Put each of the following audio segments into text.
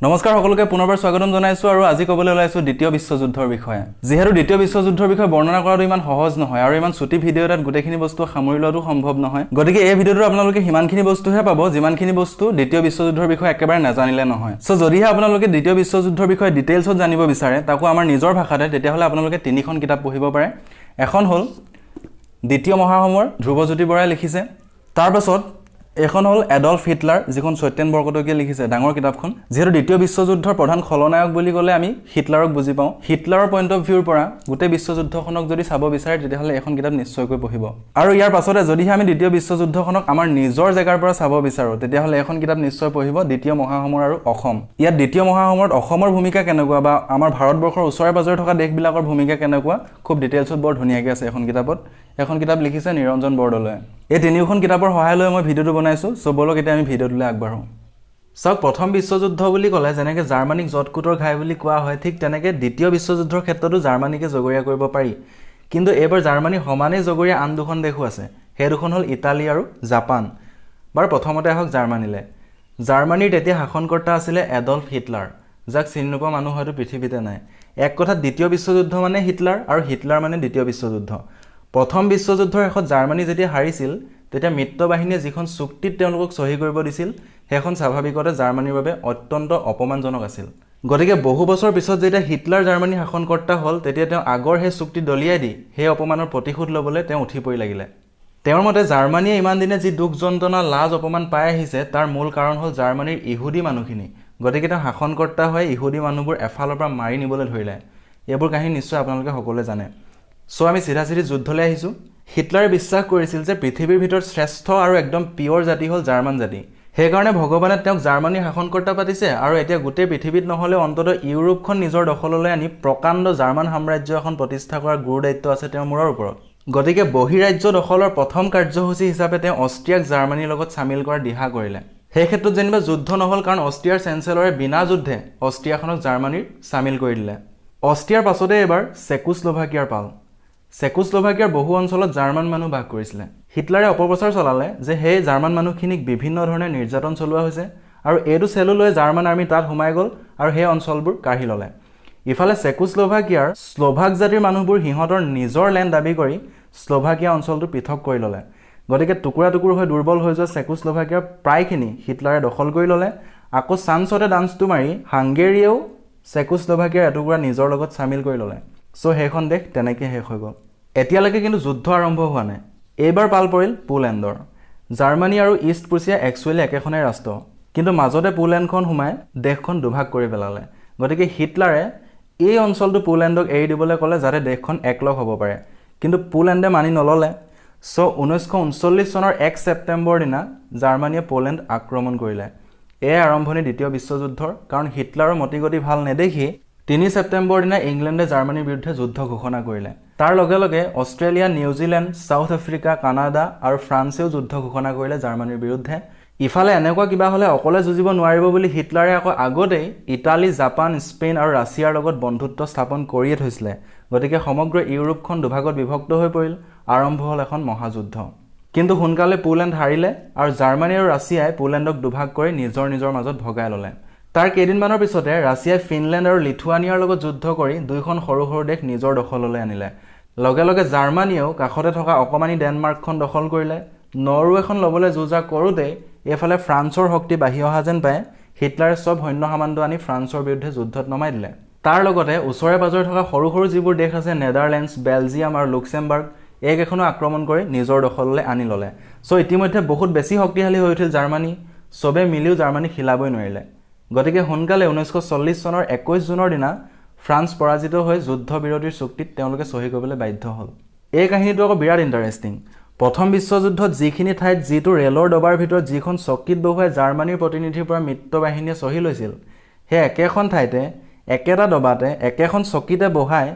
নমস্কাৰ সকলোকে পুনৰবাৰ স্বাগতম জনাইছো আৰু আজি ক'বলৈ ওলাইছো দ্বিতীয় বিশ্বযুদ্ধৰ বিষয়ে। যেহেতু দ্বিতীয় বিশ্বযুদ্ধৰ বিষয়ে বৰ্ণনা কৰাটো ইমান সহজ নহয় আৰু ইমান ছুটি ভিডিঅ' এটাত গোটেইখিনি বস্তু সামৰি লোৱাটো সম্ভৱ নহয়। গতিকে এই ভিডিঅ'টো আপোনালোকে সিমানখিনি বস্তুহে পাব যিমানখিনি বস্তু দ্বিতীয় বিশ্বযুদ্ধৰ বিষয়ে একেবাৰে নাজানিলে নহয়। সো যদিহে আপোনালোকে দ্বিতীয় বিশ্বযুদ্ধৰ বিষয়ে ডিটেইলছত জানিব বিচাৰে তাকো আমাৰ নিজৰ ভাষাতে তেতিয়াহ'লে আপোনালোকে তিনিখন কিতাপ পঢ়িব পাৰে। এখন হ'ল দ্বিতীয় মহাসমৰ ধ্ৰুৱজ্যোতি বৰাই লিখিছে। তাৰপাছত এখন হ'ল এডলফ হিটলাৰ যিখন সত্যেন বৰকটকীয়ে লিখিছে ডাঙৰ কিতাপখন। যেহেতু দ্বিতীয় বিশ্বযুদ্ধৰ প্ৰধান খলনায়ক বুলি ক'লে আমি হিটলাৰক বুজি পাওঁ। হিটলাৰৰ পইণ্ট অফ ভিউৰ পৰা গোটেই বিশ্বযুদ্ধখনক যদি চাব বিচাৰে তেতিয়াহ'লে এখন কিতাপ নিশ্চয়কৈ পঢ়িব। আৰু ইয়াৰ পাছতে যদিহে আমি দ্বিতীয় বিশ্বযুদ্ধখনক আমাৰ নিজৰ জেগাৰ পৰা চাব বিচাৰোঁ তেতিয়াহ'লে এখন কিতাপ নিশ্চয় পঢ়িব দ্বিতীয় মহাসমৰ আৰু অসম। ইয়াত দ্বিতীয় মহাসমৰত অসমৰ ভূমিকা কেনেকুৱা বা আমাৰ ভাৰতবৰ্ষৰ ওচৰে পাজৰে থকা দেশবিলাকৰ ভূমিকা কেনেকুৱা খুব ডিটেইলছত বৰ ধুনীয়াকৈ আছে এখন কিতাপত। এখন কিতাপ লিখিছে নিৰঞ্জন বৰদলৈয়ে। এই তিনিওখন কিতাপৰ সহায় লৈ মই ভিডিঅ'টো বনাইছোঁ। বলক এতিয়া আমি ভিডিঅ'টোলৈ আগবাঢ়োঁ। চাওক, প্ৰথম বিশ্বযুদ্ধ বুলি ক'লে যেনেকৈ জাৰ্মানীক জটকুটৰ ঘাই বুলি কোৱা হয়, ঠিক তেনেকৈ দ্বিতীয় বিশ্বযুদ্ধৰ ক্ষেত্ৰতো জাৰ্মানীকে জগৰীয়া কৰিব পাৰি। কিন্তু এইবাৰ জাৰ্মানী সমানেই জগৰীয়া আন দুখন দেশো আছে। সেই দুখন হ'ল ইটালী আৰু জাপান। বাৰু প্ৰথমতে আহক জাৰ্মানীলৈ। জাৰ্মানীৰ তেতিয়া শাসনকৰ্তা আছিলে এডলফ হিটলাৰ, যাক চিনি নোপোৱা মানুহ হয়তো পৃথিৱীতে নাই। এক কথাত দ্বিতীয় বিশ্বযুদ্ধ মানে হিটলাৰ আৰু হিটলাৰ মানে দ্বিতীয় বিশ্বযুদ্ধ। প্ৰথম বিশ্বযুদ্ধৰ শেষত জাৰ্মানী যেতিয়া হাৰিছিল তেতিয়া মিত্ৰবাহিনীয়ে যিখন চুক্তিত তেওঁলোকক চহী কৰিব দিছিল সেইখন স্বাভাৱিকতে জাৰ্মানীৰ বাবে অত্যন্ত অপমানজনক আছিল। গতিকে বহু বছৰ পিছত যেতিয়া হিটলাৰ জাৰ্মানী শাসনকৰ্তা হ'ল তেতিয়া তেওঁ আগৰ সেই চুক্তি দলিয়াই দি সেই অপমানৰ প্ৰতিশোধ ল'বলৈ তেওঁ উঠি পৰি লাগিলে। তেওঁৰ মতে জাৰ্মানীয়ে ইমান দিনে যি দুখ যন্ত্ৰণা লাজ অপমান পাই আহিছে তাৰ মূল কাৰণ হ'ল জাৰ্মানীৰ ইহুদী মানুহখিনি। গতিকে তেওঁ শাসনকৰ্তা হৈ ইহুদী মানুহবোৰ এফালৰ পৰা মাৰি নিবলৈ ধৰিলে। এইবোৰ কাহিনী নিশ্চয় আপোনালোকে সকলোৱে জানে। চ' আমি চিধা যুদ্ধলৈ আহিছোঁ। হিটলাৰে বিশ্বাস কৰিছিল যে পৃথিৱীৰ ভিতৰত শ্ৰেষ্ঠ আৰু একদম পিয়ৰ জাতি হ'ল জাৰ্মান জাতি। সেইকাৰণে ভগৱানে তেওঁক জাৰ্মানীৰ শাসনকৰ্তা পাতিছে আৰু এতিয়া গোটেই পৃথিৱীত নহ'লেও অন্ততঃ ইউৰোপখন নিজৰ দখললৈ আনি প্ৰকাণ্ড জাৰ্মান সাম্ৰাজ্য এখন প্ৰতিষ্ঠা কৰাৰ গুৰু দায়িত্ব আছে তেওঁৰ মূৰৰ ওপৰত। গতিকে বহিৰাজ্য দখলৰ প্ৰথম কাৰ্যসূচী হিচাপে তেওঁ অষ্ট্ৰিয়াক জাৰ্মানীৰ লগত চামিল কৰাৰ দিহা কৰিলে। সেই ক্ষেত্ৰত যেনিবা যুদ্ধ নহ'ল কাৰণ অষ্ট্ৰিয়াৰ চেঞ্চেলৰে বিনা যুদ্ধে অষ্ট্ৰিয়াখনক জাৰ্মানীৰ চামিল কৰি দিলে। অষ্ট্ৰিয়াৰ পাছতে এবাৰ চেকোস্লোভাকিয়াৰ পাল। চেকোস্লোভাকিয়াৰ বহু অঞ্চলত জাৰ্মান মানুহ বাস কৰিছিলে। হিটলাৰে অপপ্ৰচাৰ চলালে যে সেই জাৰ্মান মানুহখিনিক বিভিন্ন ধৰণে নিৰ্যাতন চলোৱা হৈছে আৰু এইটো চেলো লৈ জাৰ্মান আৰ্মি তাত সোমাই গ'ল আৰু সেই অঞ্চলবোৰ কাঢ়ি ল'লে। ইফালে চেকোস্লোভাকিয়াৰ স্লোভাক জাতিৰ মানুহবোৰ সিহঁতৰ নিজৰ লেণ্ড দাবী কৰি স্লোভাকিয়া অঞ্চলটো পৃথক কৰি ল'লে। গতিকে টুকুৰা টুকুৰ হৈ দুৰ্বল হৈ যোৱা চেকোস্লোভাকিয়াৰ প্ৰায়খিনি হিটলাৰে দখল কৰি ল'লে। আকৌ চান্সতে ডান্সটো মাৰি হাংগেৰিয়েও চেকোস্লোভাকিয়াৰ এটুকুৰা নিজৰ লগত চামিল কৰি ল'লে। চ' সেইখন দেশ তেনেকৈ শেষ হৈ গ'ল। এতিয়ালৈকে কিন্তু যুদ্ধ আৰম্ভ হোৱা নাই। এইবাৰ পাল পৰিল পোলেণ্ডৰ। জাৰ্মানী আৰু ইষ্ট প্ৰুছিয়া একচুৱেলি একেখনেই ৰাষ্ট্ৰ, কিন্তু মাজতে পোলেণ্ডখন সোমাই দেশখন দুভাগ কৰি পেলালে। গতিকে হিটলাৰে এই অঞ্চলটো পোলেণ্ডক এৰি দিবলৈ ক'লে যাতে দেশখন একলগ হ'ব পাৰে, কিন্তু পোলেণ্ডে মানি নল'লে। চ' 1939 চনৰ 1 ছেপ্টেম্বৰ দিনা জাৰ্মানীয়ে পোলেণ্ড আক্ৰমণ কৰিলে। এয়াই আৰম্ভণি দ্বিতীয় বিশ্বযুদ্ধৰ, কাৰণ হিটলাৰৰ মতিগতি ভাল নেদেখি 3 ছেপ্টেম্বৰ দিনা ইংলেণ্ডে জাৰ্মানীৰ বিৰুদ্ধে যুদ্ধ ঘোষণা কৰিলে। তাৰ লগে লগে Australia, New Zealand, south Africa, Canada আৰু ফ্ৰান্সেও যুদ্ধ ঘোষণা কৰিলে জাৰ্মানীৰ বিৰুদ্ধে। ইফালে এনেকুৱা কিবা হ'লে অকলে যুঁজিব নোৱাৰিব বুলি হিটলাৰে আকৌ আগতেই ইটালী, জাপান, স্পেইন আৰু ৰাছিয়াৰ লগত বন্ধুত্ব স্থাপন কৰিয়ে থৈছিলে। গতিকে সমগ্ৰ ইউৰোপখন দুভাগত বিভক্ত হৈ পৰিল। আৰম্ভ হ'ল এখন মহাযুদ্ধ। কিন্তু সোনকালে পোলেণ্ড হাৰিলে আৰু জাৰ্মানী আৰু ৰাছিয়াই পোলেণ্ডক দুভাগ কৰি নিজৰ মাজত ভগাই ল'লে। তাৰ কেইদিনমানৰ পিছতে ৰাছিয়াই ফিনলেণ্ড আৰু লিথুৱানিয়াৰ লগত যুদ্ধ কৰি দুয়োখন সৰু সৰু দেশ নিজৰ দখললৈ আনিলে। লগে লগে জাৰ্মানীয়েও কাষতে থকা অকণমানি ডেনমাৰ্কখন দখল কৰিলে। নৰৱেখন ল'বলৈ যুঁজা কৰোঁতেই এইফালে ফ্ৰান্সৰ শক্তি বাঢ়ি অহা যেন পায় হিটলাৰে চব সৈন্য সামান্য আনি ফ্ৰান্সৰ বিৰুদ্ধে যুদ্ধত নমাই দিলে। তাৰ লগতে ওচৰে পাজৰে থকা সৰু সৰু যিবোৰ দেশ আছে নেদাৰলেণ্ডছ, বেলজিয়াম আৰু লুক্সেমবাৰ্গ, এইকেইখনো আক্ৰমণ কৰি নিজৰ দখললৈ আনি ল'লে। চ' ইতিমধ্যে বহুত বেছি শক্তিশালী হৈ উঠিল জাৰ্মানী। চবেই মিলিও জাৰ্মানীক হিলাবই নোৱাৰিলে। গতিকে সোনকালে 1940 চনৰ 21 জুনৰ দিনা ফ্ৰান্স পৰাজিত হৈ যুদ্ধ বিৰতিৰ চুক্তিত তেওঁলোকে চহী কৰিবলৈ বাধ্য হ'ল। এই কাহিনীটো আকৌ বিৰাট ইণ্টাৰেষ্টিং। প্ৰথম বিশ্বযুদ্ধত যিখিনি ঠাইত যিটো ৰেলৰ ডবাৰ ভিতৰত যিখন চকীত বহুৱাই জাৰ্মানীৰ প্ৰতিনিধিৰ পৰা মিত্ৰবাহিনীয়ে চহী লৈছিল, সেই একেখন ঠাইতে একেটা ডবাতে একেখন চকীতে বহাই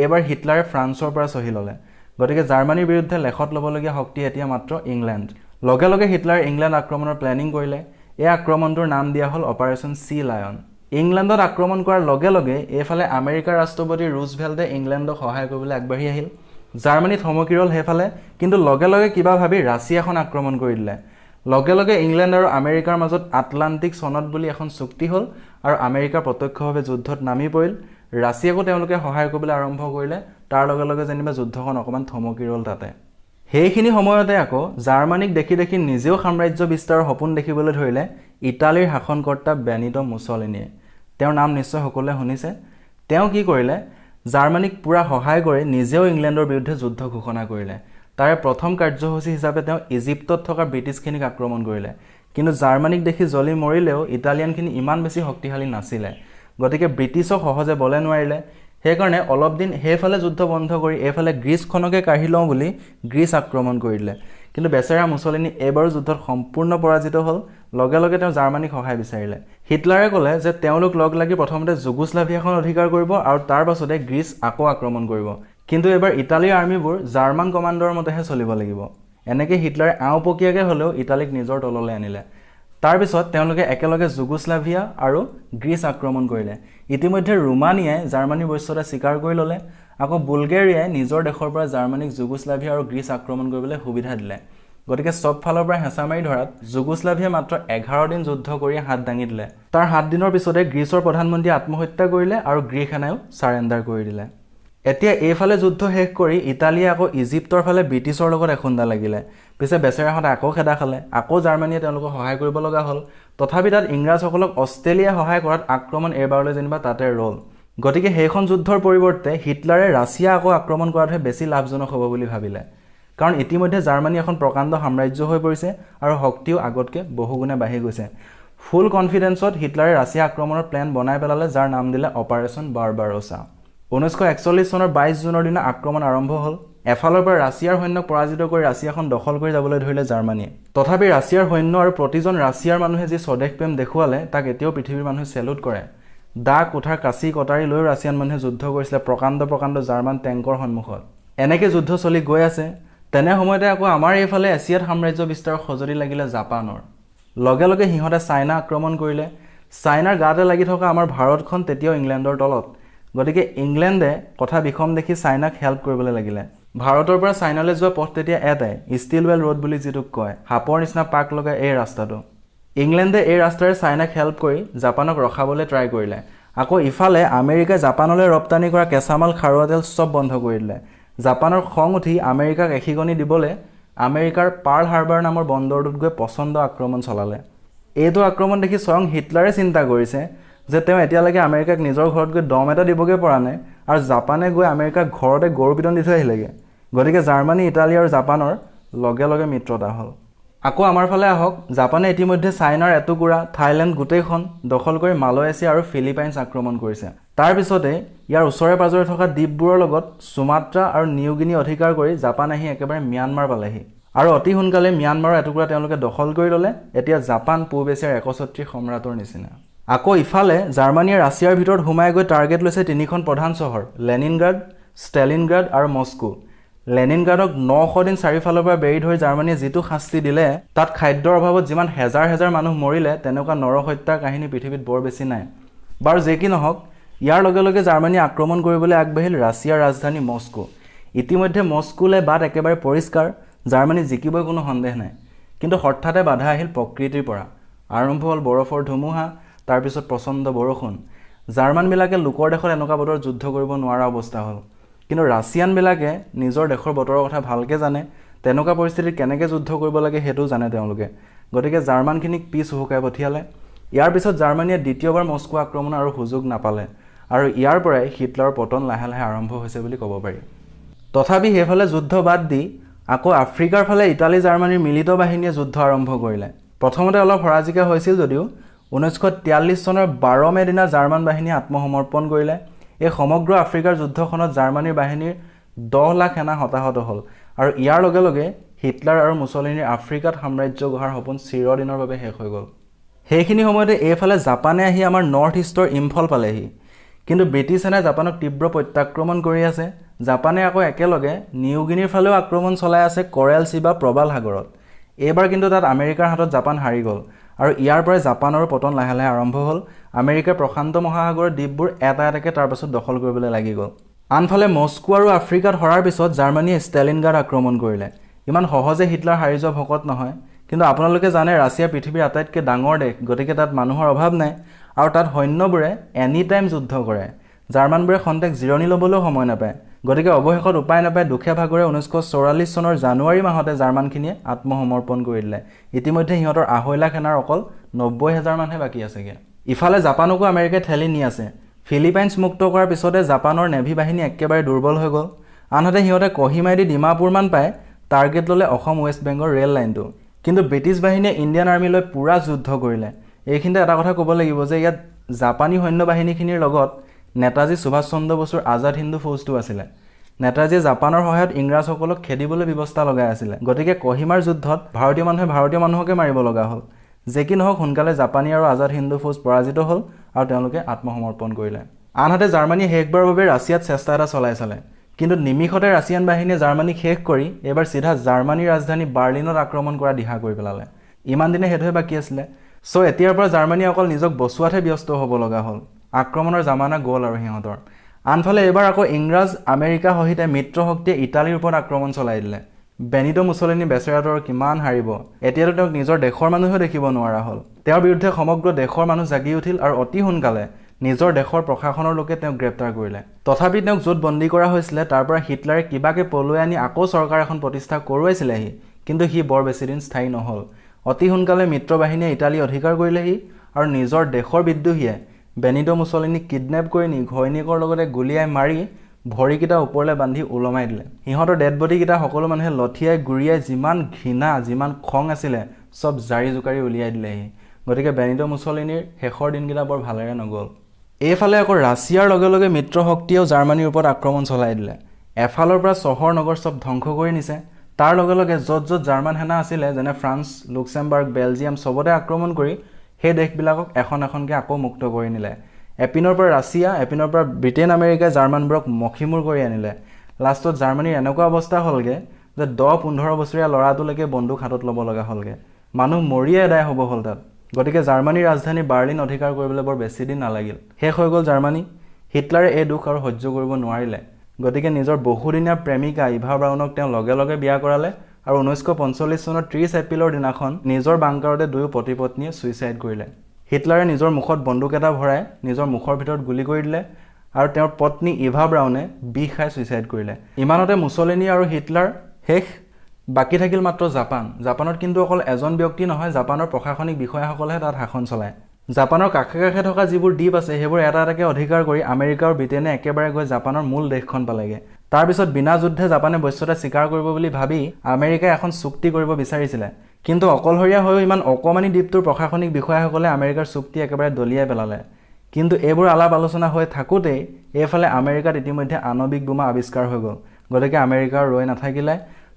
এইবাৰ হিটলাৰে ফ্ৰান্সৰ পৰা চহী ল'লে। গতিকে জাৰ্মানীৰ বিৰুদ্ধে লেখত ল'বলগীয়া শক্তি এতিয়া মাত্ৰ ইংলেণ্ড। লগে লগে হিটলাৰে ইংলেণ্ড আক্ৰমণৰ প্লেনিং কৰিলে। এই আক্ৰমণটোৰ নাম দিয়া হ'ল অপাৰেশ্যন চি লায়ন। ইংলেণ্ডত আক্ৰমণ কৰাৰ লগে লগে এইফালে আমেৰিকাৰ ৰাষ্ট্ৰপতি ৰুজভেল্টে ইংলেণ্ডক সহায় কৰিবলৈ আগবাঢ়ি আহিল। জাৰ্মানী থমকি ৰ'ল সেইফালে, কিন্তু লগে লগে কিবা ভাবি ৰাছিয়াখন আক্ৰমণ কৰি দিলে। লগে লগে ইংলেণ্ড আৰু আমেৰিকাৰ মাজত আটলাণ্টিক চনদ বুলি এখন চুক্তি হ'ল আৰু আমেৰিকা প্ৰত্যক্ষভাৱে যুদ্ধত নামি পৰিল। ৰাছিয়াকো তেওঁলোকে সহায় কৰিবলৈ আৰম্ভ কৰিলে। তাৰ লগে লগে যেনিবা যুদ্ধখন অকণমান থমকি ৰ'ল তাতে। সেইখিনি সময়তে আকৌ জাৰ্মানীক দেখি দেখি নিজেও সাম্ৰাজ্য বিস্তাৰৰ সপোন দেখিবলৈ ধৰিলে ইটালীৰ শাসনকৰ্তা বেনিটো মুছলিনীয়ে। তেওঁৰ নাম নিশ্চয় সকলোৱে শুনিছে। তেওঁ কি কৰিলে, জাৰ্মানীক পূৰা সহায় কৰি নিজেও ইংলেণ্ডৰ বিৰুদ্ধে যুদ্ধ ঘোষণা কৰিলে। তাৰে প্ৰথম কাৰ্যসূচী হিচাপে তেওঁ ইজিপ্তত থকা ব্ৰিটিছখিনিক আক্ৰমণ কৰিলে। কিন্তু জাৰ্মানীক দেখি জ্বলি মৰিলেও ইটালিয়ানখিনি ইমান বেছি শক্তিশালী নাছিলে, গতিকে ব্ৰিটিছক সহজে বলে নোৱাৰিলে। সেইকাৰণে অলপ দিন সেইফালে যুদ্ধ বন্ধ কৰি এইফালে গ্ৰীচখনকে কাঢ়ি লওঁ বুলি গ্ৰীচ আক্ৰমণ কৰি দিলে। কিন্তু বেচেৰা মুছলিনী এইবাৰো যুদ্ধত সম্পূৰ্ণ পৰাজিত হ'ল। লগে লগে তেওঁ জাৰ্মানীক সহায় বিচাৰিলে। হিটলাৰে ক'লে যে তেওঁলোক লগ লাগি প্ৰথমতে যুগোস্লাভিয়াখন অধিকাৰ কৰিব আৰু তাৰ পাছতে গ্ৰীচ আকৌ আক্ৰমণ কৰিব। কিন্তু এইবাৰ ইটালীৰ আৰ্মিবোৰ জাৰ্মান কমাণ্ডৰ মতেহে চলিব লাগিব। এনেকৈ হিটলাৰে আওপকীয়াকৈ হ'লেও ইটালীক নিজৰ তললৈ আনিলে। তাৰপিছত তেওঁলোকে একেলগে যুগোস্লাভিয়া আৰু গ্ৰীচ আক্ৰমণ কৰিলে। ইতিমধ্যে ৰোমানিয়াই জাৰ্মানীৰ বশ্যতা স্বীকাৰ কৰি ল'লে। আকৌ বুলগেৰিয়াই নিজৰ দেশৰ পৰা জাৰ্মানীক যুগোস্লাভিয়া আৰু গ্ৰীচ আক্ৰমণ কৰিবলৈ সুবিধা দিলে। গতিকে চব ফালৰ পৰা হেঁচা মাৰি ধৰাত যুগোস্লাভিয়াই মাত্ৰ 11 দিন যুদ্ধ কৰি হাত দাঙি দিলে। তাৰ 7 দিনৰ পিছতে গ্ৰীচৰ প্ৰধানমন্ত্ৰীয়ে আত্মহত্যা কৰিলে আৰু গ্ৰীক সেনাইও ছাৰেণ্ডাৰ কৰি দিলে। এতিয়া এইফালে যুদ্ধ শেষ কৰি ইটালীয়ে আকৌ ইজিপ্তৰ ফালে ব্ৰিটিছৰ লগত এখুন্দা লাগিলে। পিছে বেচেৰাহঁতে আকৌ খেদা খালে। আকৌ জাৰ্মানীয়ে তেওঁলোকক সহায় কৰিব লগা হ'ল। তথাপি তাত ইংৰাজসকলক অষ্ট্ৰেলিয়াই সহায় কৰাত আক্ৰমণ এইবাৰলৈ যেনিবা তাতে ৰ'ল। গতিকে সেইখন যুদ্ধৰ পৰিৱৰ্তে হিটলাৰে ৰাছিয়া আকৌ আক্ৰমণ কৰাটোহে বেছি লাভজনক হ'ব বুলি ভাবিলে। কাৰণ ইতিমধ্যে জাৰ্মানী এখন প্ৰকাণ্ড সাম্ৰাজ্য হৈ পৰিছে আৰু শক্তিও আগতকৈ বহুগুণে বাঢ়ি গৈছে। ফুল কনফিডেন্সত হিটলাৰে ৰাছিয়া আক্ৰমণৰ প্লেন বনাই পেলালে, যাৰ নাম দিলে অপাৰেশ্যন বাৰবাৰোছা। 1941 চনৰ 22 জুনৰ দিনা আক্ৰমণ আৰম্ভ হ'ল। এফালৰ পৰা ৰাছিয়াৰ সৈন্যক পৰাজিত কৰি ৰাছিয়াখন দখল কৰি যাবলৈ ধৰিলে জাৰ্মানীয়ে। তথাপি ৰাছিয়াৰ সৈন্য আৰু প্ৰতিজন ৰাছিয়াৰ মানুহে যি স্বদেশ প্ৰেম দেখুৱালে তাক এতিয়াও পৃথিৱীৰ মানুহে চেলুট কৰে। দা কুঠাৰ কাঁচি কটাৰী লৈও ৰাছিয়ান মানুহে যুদ্ধ কৰিছিলে প্ৰকাণ্ড প্ৰকাণ্ড জাৰ্মান টেংকৰ সন্মুখত। এনেকৈ যুদ্ধ চলি গৈ আছে। তেনে সময়তে আকৌ আমাৰ এইফালে এছিয়াত সাম্ৰাজ্য বিস্তাৰৰ সঁজুলি লাগিলে জাপানৰ। লগে লগে সিহঁতে চাইনা আক্ৰমণ কৰিলে। চাইনাৰ গাতে লাগি থকা আমাৰ ভাৰতখন তেতিয়াও ইংলেণ্ডৰ তলত। গতিকে ইংলেণ্ডে কথা বিষম দেখি চাইনাক হেল্প কৰিবলৈ লাগিলে। ভাৰতৰ পৰা চাইনালৈ যোৱা পথ তেতিয়া এটাই, ষ্টিলৱেল ৰোড বুলি যিটোক কয়, সাপৰ নিচিনা পাক লগাই এই ৰাস্তাটো। ইংলেণ্ডে এই ৰাস্তাৰে চাইনাক হেল্প কৰি জাপানক ৰখাবলৈ ট্ৰাই কৰিলে। আকৌ ইফালে আমেৰিকাই জাপানলৈ ৰপ্তানি কৰা কেঁচামাল খাৰুৱা তেল চব বন্ধ কৰি দিলে। জাপানৰ খং উঠি আমেৰিকাক এশিগনি দিবলৈ আমেৰিকাৰ পাৰ্ল হাৰ্বাৰ নামৰ বন্দৰটোত গৈ পচন্দ আক্ৰমণ চলালে। এইটো আক্ৰমণ দেখি স্বয়ং হিটলাৰে চিন্তা কৰিছে যে তেওঁ এতিয়ালৈকে আমেৰিকাক নিজৰ ঘৰত গৈ দম এটা দিবগৈ পৰা নাই, আৰু জাপানে গৈ আমেৰিকাক ঘৰতে গৰু পিটন দি থৈ আহিলেগৈ। গতিকে জাৰ্মানী, ইটালী আৰু জাপানৰ লগে লগে মিত্ৰতা হ'ল। আকৌ আমাৰ ফালে আহক, জাপানে ইতিমধ্যে চাইনাৰ এটুকুৰা, থাইলেণ্ড গোটেইখন দখল কৰি মালয়েছিয়া আৰু ফিলিপাইনছ আক্ৰমণ কৰিছে। তাৰ পিছতে ইয়াৰ ওচৰে পাজৰে থকা দ্বীপবোৰৰ লগত সুমাত্ৰা আৰু নিউগিনি অধিকাৰ কৰি জাপান আহি একেবাৰে ম্যানমাৰ পালেহি। আৰু অতি সোনকালে ম্যানমাৰৰ এটুকুৰা তেওঁলোকে দখল কৰি ল'লে। এতিয়া জাপান পূব এছিয়াৰ একছত্ৰী সম্ৰাটৰ নিচিনা। আকৌ ইফালে জাৰ্মানীয়ে ৰাছিয়াৰ ভিতৰত সোমাই গৈ টাৰ্গেট লৈছে 3খন প্ৰধান চহৰ, লেনিনগ্ৰাড, ষ্টেলিনগ্ৰাড আৰু মস্কো। লেনিনগ্ৰাডক 900 দিন চাৰিওফালৰ পৰা বেৰি ধৰি জাৰ্মানীয়ে যিটো শাস্তি দিলে, তাত খাদ্যৰ অভাৱত যিমান হেজাৰ হেজাৰ মানুহ মৰিলে, তেনেকুৱা নৰহত্যাৰ কাহিনী পৃথিৱীত বৰ বেছি নাই। বাৰু যে কি নহওক, ইয়াৰ লগে লগে জাৰ্মানীয়ে আক্ৰমণ কৰিবলৈ আগবাঢ়িল ৰাছিয়াৰ ৰাজধানী মস্কো। ইতিমধ্যে মস্কোলৈ বাট একেবাৰে পৰিষ্কাৰ, জাৰ্মানী জিকিবই কোনো সন্দেহ নাই। কিন্তু হঠাতে বাধা আহিল প্ৰকৃতিৰ পৰা। আৰম্ভ হ'ল বৰফৰ ধুমুহা, তাৰপিছত প্ৰচণ্ড বৰষুণ। জাৰ্মানবিলাকে লোকৰ দেশত এনেকুৱা বতৰত যুদ্ধ কৰিব নোৱাৰা অৱস্থা হ'ল। কিন্তু ৰাছিয়ানবিলাকে নিজৰ দেশৰ বতৰৰ কথা ভালকৈ জানে। তেনেকুৱা পৰিস্থিতিত কেনেকৈ যুদ্ধ কৰিব লাগে সেইটোও জানে তেওঁলোকে। গতিকে জাৰ্মানখিনিক পিছ হুকাই পঠিয়ালে। ইয়াৰ পিছত জাৰ্মানীয়ে দ্বিতীয়বাৰ মস্কো আক্ৰমণৰ আৰু সুযোগ নাপালে, আৰু ইয়াৰ পৰাই হিটলাৰৰ পতন লাহে লাহে আৰম্ভ হৈছে বুলি ক'ব পাৰি। তথাপি সেইফালে যুদ্ধ বাদ দি আকৌ আফ্ৰিকাৰ ফালে ইটালী জাৰ্মানীৰ মিলিত বাহিনীয়ে যুদ্ধ আৰম্ভ কৰিলে। প্ৰথমতে অলপ হৰাজিকা হৈছিল যদিও 1943 চনৰ 12 মে দিনা জাৰ্মান বাহিনীয়ে আত্মসমৰ্পণ কৰিলে। এই সমগ্ৰ আফ্ৰিকাৰ যুদ্ধখনত জাৰ্মানীৰ বাহিনীৰ 10 লাখ সেনা হতাহত হ'ল, আৰু ইয়াৰ লগে লগে হিটলাৰ আৰু মুছলিনীৰ আফ্ৰিকাত সাম্ৰাজ্য গঢ়াৰ সপোন চিৰদিনৰ বাবে শেষ হৈ গ'ল। সেইখিনি সময়তে এইফালে জাপানে আহি আমাৰ নৰ্থ ইষ্টৰ ইম্ফল পালেহি। কিন্তু ব্ৰিটিছ সেনাই জাপানক তীব্ৰ প্ৰত্যাক্ৰমণ কৰি আছে। জাপানে আকৌ একেলগে নিউগিনিৰ ফালেও আক্ৰমণ চলাই আছে কৰেল চি বা প্ৰবাল সাগৰত। এইবাৰ কিন্তু তাত আমেৰিকাৰ হাতত জাপান হাৰি গ'ল, আৰু ইয়াৰ পৰাই জাপানৰো পতন লাহে লাহে আৰম্ভ হ'ল। আমেৰিকাৰ প্ৰশান্ত মহাসাগৰৰ দ্বীপবোৰ এটা এটাকৈ তাৰ পাছত দখল কৰিবলৈ লাগি গ'ল। আনফালে মস্কো আৰু আফ্ৰিকাত হৰাৰ পিছত জাৰ্মানীয়ে ষ্টেলিনগ্ৰাড আক্ৰমণ কৰিলে। ইমান সহজে হিটলাৰ হাৰি যোৱা ভকত নহয়। কিন্তু আপোনালোকে জানে ৰাছিয়া পৃথিৱীৰ আটাইতকৈ ডাঙৰ দেশ, গতিকে তাত মানুহৰ অভাৱ নাই। আৰু তাত সৈন্যবোৰে এনি টাইম যুদ্ধ কৰে। জাৰ্মানবোৰে খন্তেক জিৰণি ল'বলৈও সময় নাপায়। গতিকে অৱশেষত উপায় নাপায় দুখে ভাগৰে 1944 চনৰ জানুৱাৰী মাহতে জাৰ্মানখিনিয়ে আত্মসমৰ্পণ কৰি দিলে। ইতিমধ্যে সিহঁতৰ 2.5 লাখ সেনাৰ অকল 90,000 মানহে বাকী আছেগে। ইফালে জাপানকো আমেৰিকাই ঠেলি নি আছে। ফিলিপাইনছ মুক্ত কৰাৰ পিছতে জাপানৰ নেভি বাহিনী একেবাৰে দুৰ্বল হৈ গ'ল। আনহাতে সিহঁতে কহিমাইদি ডিমাপুৰমান পাই টাৰ্গেট ল'লে অসম ৱেষ্ট বেংগল ৰেল লাইনটো। কিন্তু ব্ৰিটিছ বাহিনীয়ে ইণ্ডিয়ান আৰ্মিলৈ পূৰা যুদ্ধ কৰিলে। এইখিনিতে এটা কথা ক'ব লাগিব যে ইয়াত জাপানী সৈন্য বাহিনীখিনিৰ লগত নেতাজী সুভাষ চন্দ্ৰ বসুৰ আজাদ হিন্দু ফৌজটো আছিলে। নেতাজীয়ে জাপানৰ সহায়ত ইংৰাজসকলক খেদিবলৈ ব্যৱস্থা লগাই আছিলে। গতিকে কহিমাৰ যুদ্ধত ভাৰতীয় মানুহে ভাৰতীয় মানুহকে মাৰিব লগা হ'ল। যে কি নহওক সোনকালে জাপানী আৰু আজাদ হিন্দু ফৌজ পৰাজিত হ'ল আৰু তেওঁলোকে আত্মসমৰ্পণ কৰিলে। আনহাতে জাৰ্মানীয়ে শেষবাৰৰ বাবে ৰাছিয়াত চেষ্টা এটা চলাই চালে। কিন্তু নিমিষতে ৰাছিয়ান বাহিনীয়ে জাৰ্মানীক শেষ কৰি এইবাৰ চিধা জাৰ্মানীৰ ৰাজধানী বাৰ্লিনত আক্ৰমণ কৰা দিহা কৰি পেলালে। ইমান দিনে সেইটোহে বাকী আছিলে। চ' এতিয়াৰ পৰা জাৰ্মানীয়ে অকল নিজক বচোৱাতহে ব্যস্ত হ'ব লগা হ'ল। আক্ৰমণৰ জামানা গ'ল আৰু সিহঁতৰ। আনফালে এইবাৰ আকৌ ইংৰাজ আমেৰিকা সহিতে মিত্ৰ শক্তিয়ে ইটালীৰ ওপৰত আক্ৰমণ চলাই দিলে। বেনিটো মুছলিনী বেচেৰাটোৰ কিমান হাৰিব। এতিয়াতো তেওঁক নিজৰ দেশৰ মানুহেও দেখিব নোৱাৰা হ'ল। তেওঁৰ বিৰুদ্ধে সমগ্ৰ দেশৰ মানুহ জাগি উঠিল আৰু অতি সোনকালে নিজৰ দেশৰ প্ৰশাসনৰ লোকে তেওঁক গ্ৰেপ্তাৰ কৰিলে। তথাপি তেওঁক য'ত বন্দী কৰা হৈছিলে তাৰ পৰা হিটলাৰে কিবাকে পলুৱাই আনি আকৌ চৰকাৰ এখন প্ৰতিষ্ঠা কৰোৱাইছিলেহি। কিন্তু সি বৰ বেছিদিন স্থায়ী নহ'ল। অতি সোনকালে মিত্ৰ বাহিনীয়ে ইটালী অধিকাৰ কৰিলেহি আৰু নিজৰ দেশৰ বিদ্ৰোহীয়ে বেনিটো মুছলিনীক কিডনেপ কৰি নি ঘৈণীয়েকৰ লগতে গুলীয়াই মাৰি ভৰিকেইটা ওপৰলৈ বান্ধি ওলমাই দিলে। সিহঁতৰ ডেড বডিকেইটা সকলো মানুহে লঠিয়াই গুৰিয়াই যিমান ঘৃণা যিমান খং আছিলে চব জাৰি জোকাৰি উলিয়াই দিলেহি। গতিকে বেনিটো মুছলিনীৰ শেষৰ দিনকেইটা বৰ ভালেৰে নগ'ল। এইফালে আকৌ ৰাছিয়াৰ লগে লগে মিত্ৰ শক্তিয়েও জাৰ্মানীৰ ওপৰত আক্ৰমণ চলাই দিলে। এফালৰ পৰা চহৰ নগৰ চব ধ্বংস কৰি নিছে। তাৰ লগে লগে য'ত য'ত জাৰ্মান সেনা আছিলে যেনে ফ্ৰান্স, লুক্সেমবাৰ্গ, বেলজিয়াম চবতে আক্ৰমণ কৰি সেই দেশবিলাকক এখন এখনকৈ আকৌ মুক্ত কৰি নিলে। এপিনৰ পৰা ৰাছিয়া, এপিনৰ পৰা ব্ৰিটেইন আমেৰিকাই জাৰ্মানবোৰক মষিমূৰ কৰি আনিলে। লাষ্টত জাৰ্মানীৰ এনেকুৱা অৱস্থা হ'লগৈ যে 10-15 বছৰীয়া ল'ৰাটোলৈকে বন্দুক হাতত ল'ব লগা হ'লগৈ। মানুহ মৰিয়ে এদায় হ'ব হ'ল তাত। গতিকে জাৰ্মানীৰ ৰাজধানী বাৰ্লিন অধিকাৰ কৰিবলৈ বৰ বেছিদিন নালাগিল। শেষ হৈ গ'ল জাৰ্মানী। হিটলাৰে এই দুখ আৰু সহ্য কৰিব নোৱাৰিলে। গতিকে নিজৰ বহুদিনীয়া প্ৰেমিকা ইভা ব্ৰাউনক তেওঁ লগে লগে বিয়া কৰালে আৰু 1945 চনৰ 30 এপ্ৰিলৰ দিনাখন নিজৰ বাংকাৰতে দুয়ো পতি পত্নীয়ে ছুইচাইড কৰিলে। হিটলাৰে নিজৰ মুখত বন্দুক এটা ভৰাই নিজৰ মুখৰ ভিতৰত গুলি কৰি দিলে আৰু তেওঁৰ পত্নী ইভা ব্ৰাউনে বিষ খাই ছুইচাইড কৰিলে। ইমানতে মুছলিনী আৰু হিটলাৰ শেষ। বাকী থাকিল মাত্ৰ জাপান। জাপানত কিন্তু অকল এজন ব্যক্তি নহয়, জাপানৰ প্ৰশাসনিক বিষয়াসকলেহে তাত শাসন চলায়। জাপানৰ কাষে কাষে থকা যিবোৰ দ্বীপ আছে সেইবোৰ এটা এটাকৈ অধিকাৰ কৰি আমেৰিকা আৰু ব্ৰিটেইনে একেবাৰে গৈ জাপানৰ মূল দেশখন পালেগৈ। তাৰপিছত বিনা যুদ্ধে জাপানে বস্তুটা স্বীকাৰ কৰিব বুলি ভাবি আমেৰিকাই এখন চুক্তি কৰিব বিচাৰিছিলে। কিন্তু অকলশৰীয়া হৈও ইমান অকণমানি দ্বীপটোৰ প্ৰশাসনিক বিষয়াসকলে আমেৰিকাৰ চুক্তি একেবাৰে দলিয়াই পেলালে। কিন্তু এইবোৰ আলাপ আলোচনা হৈ থাকোঁতেই এইফালে আমেৰিকাত ইতিমধ্যে আণৱিক বোমা আৱিষ্কাৰ হৈ গ'ল। গতিকে আমেৰিকাৰ ৰৈ নাথাকিলে।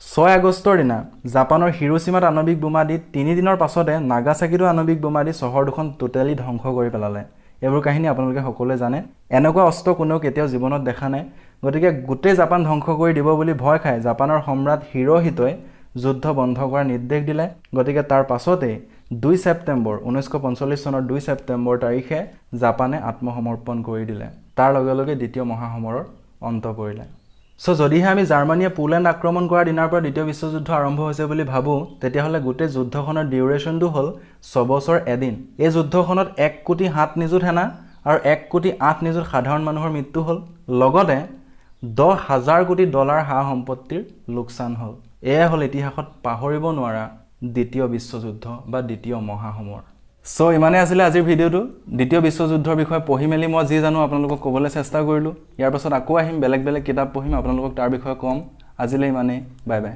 6 আগষ্টৰ দিনা জাপানৰ হিৰোশ্বিমাত আণৱিক বোমা দি 3 দিনৰ পাছতে নাগাচাকিতো আণৱিক বোমা দি চহৰ দুখন টোটেলি ধ্বংস কৰি পেলালে। এইবোৰ কাহিনী আপোনালোকে সকলোৱে জানে। এনেকুৱা অস্ত্ৰ কোনেও কেতিয়াও জীৱনত দেখা নাই। গতিকে গোটেই জাপান ধ্বংস কৰি দিব বুলি ভয় খাই জাপানৰ সম্ৰাট হিৰোহিতোই যুদ্ধ বন্ধ কৰাৰ নিৰ্দেশ দিলে। গতিকে তাৰ পাছতেই 2 ছেপ্টেম্বৰ 1945 চনৰ 2 ছেপ্টেম্বৰ তাৰিখে জাপানে আত্মসমৰ্পণ কৰি দিলে। তাৰ লগে লগে দ্বিতীয় মহাসমৰৰ অন্ত পৰিলে। চ' যদিহে আমি জাৰ্মানীয়ে পোলেণ্ড আক্ৰমণ কৰাৰ দিনাৰ পৰা দ্বিতীয় বিশ্বযুদ্ধ আৰম্ভ হৈছে বুলি ভাবোঁ, তেতিয়াহ'লে গোটেই যুদ্ধখনৰ ডিউৰেশ্যনটো হ'ল 6 বছৰ এদিন। এই যুদ্ধখনত 1 কোটি 7 নিযুত সেনা আৰু 1 কোটি 8 নিযুত সাধাৰণ মানুহৰ মৃত্যু হ'ল। লগতে $10,000 কোটি সা সম্পত্তিৰ লোকচান হ'ল। এয়াই হ'ল ইতিহাসত পাহৰিব নোৱাৰা দ্বিতীয় বিশ্বযুদ্ধ বা দ্বিতীয় মহাসমৰ। চ' ইমানেই আছিলে আজিৰ ভিডিঅ'টো। দ্বিতীয় বিশ্বযুদ্ধৰ বিষয়ে পঢ়ি মেলি মই যি জানো আপোনালোকক ক'বলৈ চেষ্টা কৰিলোঁ। ইয়াৰ পাছত আকৌ আহিম, বেলেগ বেলেগ কিতাপ পঢ়িম, আপোনালোকক তাৰ বিষয়ে ক'ম। আজিলৈ ইমানেই। Bye bye.